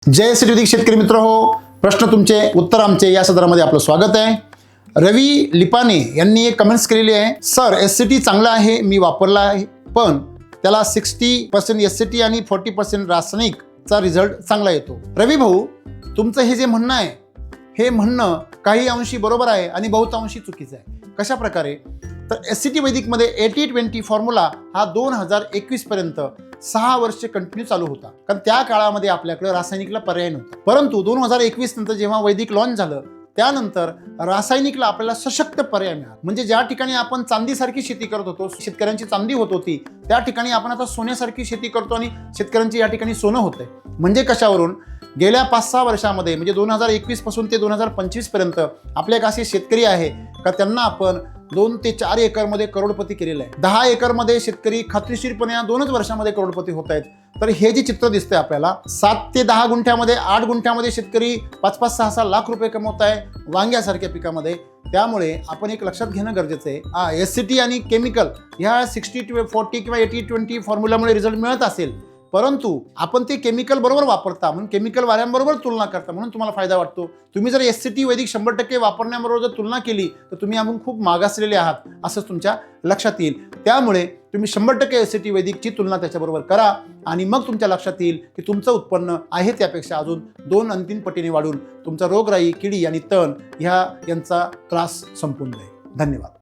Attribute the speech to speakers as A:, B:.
A: जय श्री शेतकरी मित्र हो, प्रश्न तुमचे उत्तर आमचे या सदरामध्ये आपलं स्वागत आहे। रवी लिपाने यांनी एक कमेंट्स केलेली आहे। सर एससीटी चांगला आहे, मी वापरला आहे, पण त्याला 60% एससीटी आणि 40% रासायनिकचा रिझल्ट चांगला येतो। रवी भाऊ, तुमचं हे जे म्हणणं आहे हे म्हणणं काही अंशी बरोबर आहे आणि बहुतांशी चुकीचं आहे। कशा प्रकारे? तर एससीटी वैदिकमध्ये 80-20 फॉर्म्युला हा 2021 पर्यंत 6 वर्ष कंटिन्यू चालू होता, कारण त्या काळामध्ये आपल्याकडे रासायनिकला पर्याय नव्हता। परंतु 2021 नंतर जेव्हा वैदिक लॉन्च झालं त्यानंतर रासायनिकला आपल्याला सशक्त पर्याय मिळाला। म्हणजे ज्या ठिकाणी आपण चांदीसारखी शेती करत होतो, शेतकऱ्यांची चांदी होत होती, त्या ठिकाणी आपण आता सोन्यासारखी शेती करतो आणि शेतकऱ्यांची या ठिकाणी सोनं होतंय। म्हणजे कशावरून? गेल्या 5-6 वर्षामध्ये म्हणजे 2021 पासून ते 2025 पर्यंत आपले एक असे शेतकरी आहे का त्यांना आपण 2 ते 4 एकरमध्ये करोडपती केलेलं आहे। 10 एकरमध्ये शेतकरी खात्रीशीरपणे 2च वर्षामध्ये करोडपती होत आहेत। तर हे जे चित्र दिसतंय आपल्याला 7 ते 10 गुंठ्यामध्ये 8 गुंठ्यामध्ये शेतकरी 5-5, 6-6 लाख रुपये कमवत आहे वांग्यासारख्या पिकामध्ये। त्यामुळे आपण एक लक्षात घेणं गरजेचं आहे, एससीटी आणि केमिकल ह्या 60-40 किंवा 80-20 फॉर्म्युलामुळे रिझल्ट मिळत असेल, परंतु आपण ते केमिकल बरोबर वापरता म्हणून केमिकल वाऱ्यांबरोबर तुलना करता म्हणून तुम्हाला फायदा वाटतो। तुम्ही जर एससीटी वैदिक 100% वापरण्याबरोबर जर तुलना केली तर तुम्ही आपण खूप मागासलेले आहात असं तुमच्या लक्षात येईल। त्यामुळे तुम्ही 100% एससीटी वैदिकची तुलना त्याच्याबरोबर करा आणि मग तुमच्या लक्षात येईल की तुमचं उत्पन्न आहे त्यापेक्षा अजून 2 आणि 3 पटीने वाढून तुमचा रोगराई, किडी आणि तण यांचा त्रास संपून जाईल। धन्यवाद।